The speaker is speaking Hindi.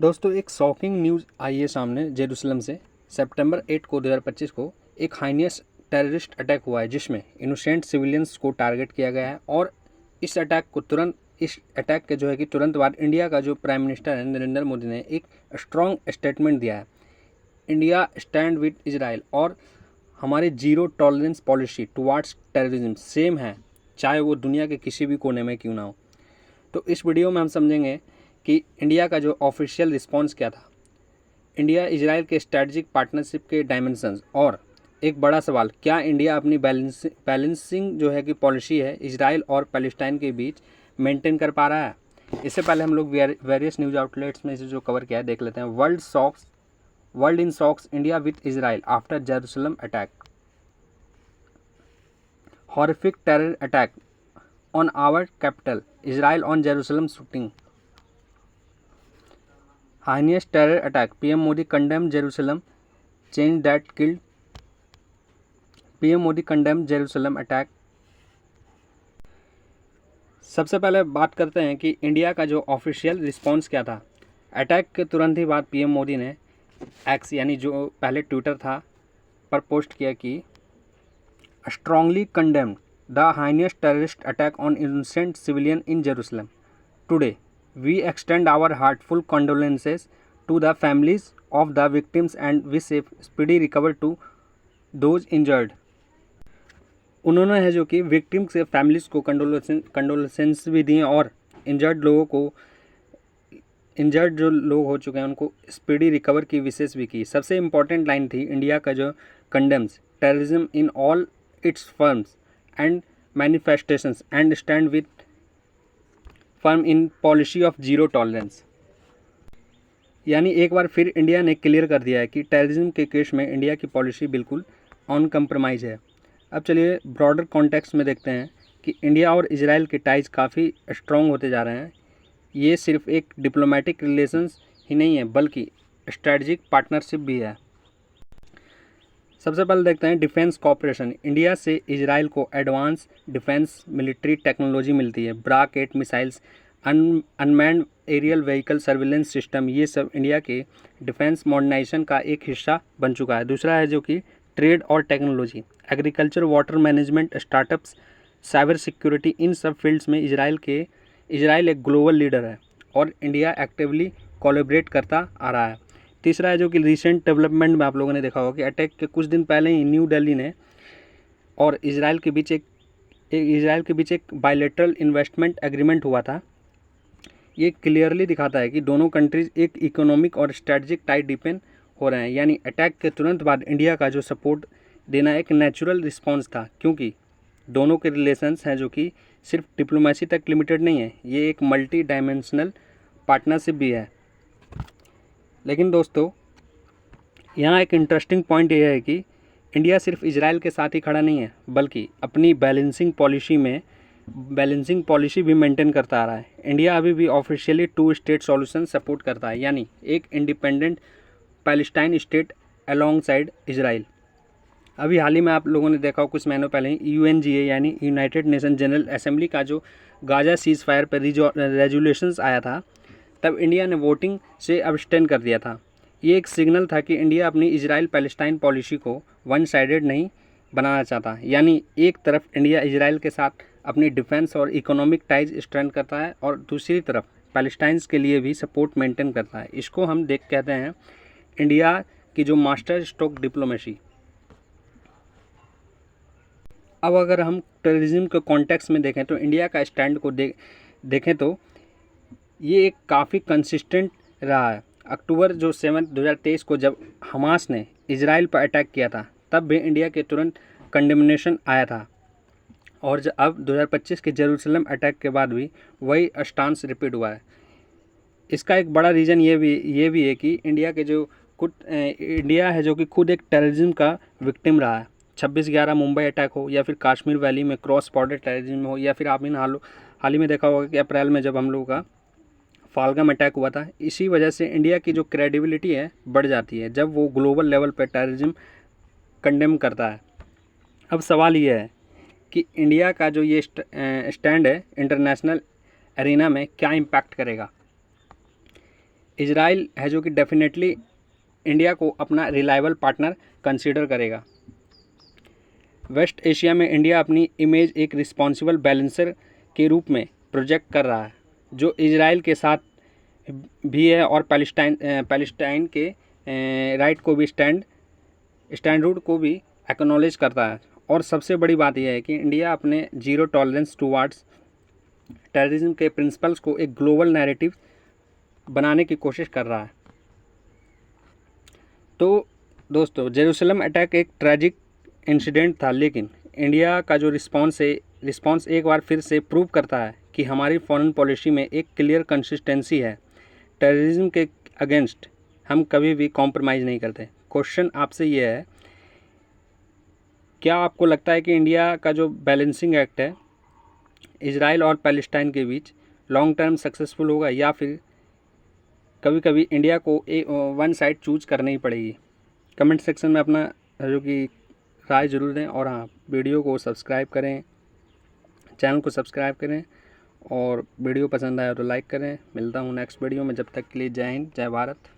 दोस्तों एक शॉकिंग न्यूज़ आई है सामने जेरूसलम से। सितंबर 8 को 2025 को एक हाइनियस टेररिस्ट अटैक हुआ है जिसमें इनोसेंट सिविलियंस को टारगेट किया गया है। और इस अटैक के तुरंत बाद इंडिया का जो प्राइम मिनिस्टर है नरेंद्र मोदी ने एक स्ट्रॉन्ग स्टेटमेंट दिया है। इंडिया स्टैंड विद इजराइल और हमारे zero tolerance policy towards terrorism same है, चाहे वो दुनिया के किसी भी कोने में क्यों ना हो। तो इस वीडियो में हम समझेंगे कि इंडिया का जो ऑफिशियल रिस्पॉन्स क्या था, इंडिया इजराइल के स्ट्रेटजिक पार्टनरशिप के डायमेंशंस, और एक बड़ा सवाल, क्या इंडिया अपनी बैलेंसिंग की पॉलिसी है इजराइल और पैलेस्टाइन के बीच मेंटेन कर पा रहा है। इससे पहले हम लोग वेरियस न्यूज़ आउटलेट्स में इसे जो कवर किया है देख लेते हैं। World in shocks, India with Israel after Jerusalem attack, horrific terror attack on our capital, Israel on Jerusalem shooting, heinous terror attack, PM Modi condemned Jerusalem change that killed, PM Modi condemned Jerusalem attack। सबसे पहले बात करते हैं कि इंडिया का जो ऑफिशियल रिस्पांस क्या था। अटैक के तुरंत ही बाद पीएम मोदी ने एक्स यानी जो पहले ट्विटर था पर पोस्ट किया कि strongly condemned the heinous terrorist attack on innocent civilian in Jerusalem. Today, we extend our heartfelt condolences to the families of the victims and wish a speedy recovery to those injured. उन्होंने है जो कि विक्टिम से फैमिलीज़ को कंडोलेंसेस भी दिए और इंजर्ड जो लोग हो चुके हैं उनको स्पीडी रिकवर की विशेष भी की। सबसे इम्पॉर्टेंट लाइन थी इंडिया का जो condemns terrorism in all it's forms and manifestations and stand with firm in policy of zero tolerance। यानी एक बार फिर इंडिया ने क्लियर कर दिया है कि टेररिज्म के केस में इंडिया की पॉलिसी बिल्कुल ऑन कंप्रोमाइज़ है। अब चलिए ब्रॉडर कॉन्टेक्स्ट में देखते हैं कि इंडिया और इजराइल के टाइज काफ़ी स्ट्रॉन्ग होते जा रहे हैं। ये सिर्फ एक डिप्लोमेटिक रिलेशंस ही नहीं है बल्कि स्ट्रेटजिक पार्टनरशिप भी है। सबसे पहले देखते हैं डिफेंस कॉपरेशन। इंडिया से इजराइल को एडवांस डिफेंस मिलिट्री टेक्नोलॉजी मिलती है। Barak 8 missiles, unmanned aerial vehicle surveillance system, ये सब इंडिया के डिफेंस मॉडर्नाइजेशन का एक हिस्सा बन चुका है। दूसरा है जो कि ट्रेड और technology, agriculture, water management, startups, cyber security, इन सब फील्ड्स में इजराइल एक ग्लोबल लीडर है और इंडिया एक्टिवली कोलैबोरेट करता आ रहा है। तीसरा है जो कि रिसेंट डेवलपमेंट में आप लोगों ने देखा होगा कि अटैक के कुछ दिन पहले ही न्यू दिल्ली ने और इजराइल के बीच एक बायलैटरल इन्वेस्टमेंट एग्रीमेंट हुआ था। ये क्लियरली दिखाता है कि दोनों कंट्रीज एक इकोनॉमिक और स्ट्रेटजिक टाई डिपेंड हो रहे हैं। यानी अटैक के तुरंत बाद इंडिया का जो सपोर्ट देना एक नेचुरल रिस्पॉन्स था, क्योंकि दोनों के रिलेशंस हैं जो कि सिर्फ डिप्लोमेसी तक लिमिटेड नहीं है, ये एक मल्टी डायमेंशनल पार्टनरशिप भी है। लेकिन दोस्तों यहाँ एक इंटरेस्टिंग पॉइंट यह है कि इंडिया सिर्फ इजराइल के साथ ही खड़ा नहीं है बल्कि अपनी बैलेंसिंग पॉलिसी भी मेंटेन करता आ रहा है। इंडिया अभी भी ऑफिशियली 2 स्टेट सॉल्यूशन सपोर्ट करता है, यानी एक independent Palestine state along side Israel. अभी हाल ही में आप लोगों ने देखा हो कुछ महीनों पहले ही UNGA यानी यूनाइटेड नेशन जनरल असेंबली का जो गाजा सीज फायर पर रेजोल्यूशंस आया था, तब इंडिया ने वोटिंग से अब्सटेन कर दिया था। ये एक सिग्नल था कि इंडिया अपनी इजराइल पैलेस्टाइन पॉलिसी को वन साइडेड नहीं बनाना चाहता। यानी एक तरफ इंडिया इजराइल के साथ अपनी डिफेंस और इकोनॉमिक टाइज स्ट्रेंथ करता है और दूसरी तरफ पैलेस्टाइंस के लिए भी सपोर्ट मेंटेन करता है। इसको हम कहते हैं इंडिया की जो मास्टर स्ट्रोक डिप्लोमेसी। अब अगर हम टेररिज्म के कॉन्टेक्स्ट में देखें तो इंडिया का स्टैंड को देखें तो ये एक काफ़ी कंसिस्टेंट रहा है। अक्टूबर 7 2023 को जब हमास ने इजराइल पर अटैक किया था तब भी इंडिया के तुरंत कंडेमनेशन आया था, और अब 2025 के जेरूसलम अटैक के बाद भी वही स्टांस रिपीट हुआ है। इसका एक बड़ा रीज़न ये भी है कि इंडिया है जो कि खुद एक टेररिज्म का विक्टिम रहा है। 26/11 मुंबई अटैक हो या फिर कश्मीर वैली में क्रॉस बॉर्डर टेररिज्म हो या फिर आपने हाल ही में देखा होगा कि अप्रैल में जब हम लोगों का फालगम अटैक हुआ था। इसी वजह से इंडिया की जो क्रेडिबिलिटी है बढ़ जाती है जब वो ग्लोबल लेवल पर टेररिज्म कंडेम करता है। अब सवाल ये है कि इंडिया का जो ये स्टैंड है इंटरनेशनल एरिना में क्या इम्पैक्ट करेगा। इजराइल है जो कि डेफिनेटली इंडिया को अपना रिलायबल पार्टनर कंसीडर करेगा। वेस्ट एशिया में इंडिया अपनी इमेज एक रिस्पॉन्सिबल बैलेंसर के रूप में प्रोजेक्ट कर रहा है, जो इजराइल के साथ भी है और पैलेस्टाइन के राइट को भी स्टैंडर्ड को भी एक्नॉलेज करता है। और सबसे बड़ी बात यह है कि इंडिया अपने जीरो टॉलरेंस टुवार्ड्स टेररिज्म के प्रिंसिपल्स को एक ग्लोबल नैरेटिव बनाने की कोशिश कर रहा है। तो दोस्तों, जेरूसलम अटैक एक ट्रैजिक इंसिडेंट था, लेकिन इंडिया का जो रिस्पॉन्स एक बार फिर से प्रूव करता है कि हमारी फॉरेन पॉलिसी में एक क्लियर कंसिस्टेंसी है। टेररिज्म के अगेंस्ट हम कभी भी कॉम्प्रोमाइज़ नहीं करते। क्वेश्चन आपसे ये है, क्या आपको लगता है कि इंडिया का जो बैलेंसिंग एक्ट है इजराइल और पैलेस्टाइन के बीच लॉन्ग टर्म सक्सेसफुल होगा, या फिर कभी कभी इंडिया को वन साइड चूज करनी ही पड़ेगी? कमेंट सेक्शन में अपना जो कि राय ज़रूर दें। और हाँ, वीडियो को सब्सक्राइब करें, चैनल को सब्सक्राइब करें, और वीडियो पसंद आया तो लाइक करें। मिलता हूँ नेक्स्ट वीडियो में, जब तक के लिए जय हिंद, जय भारत।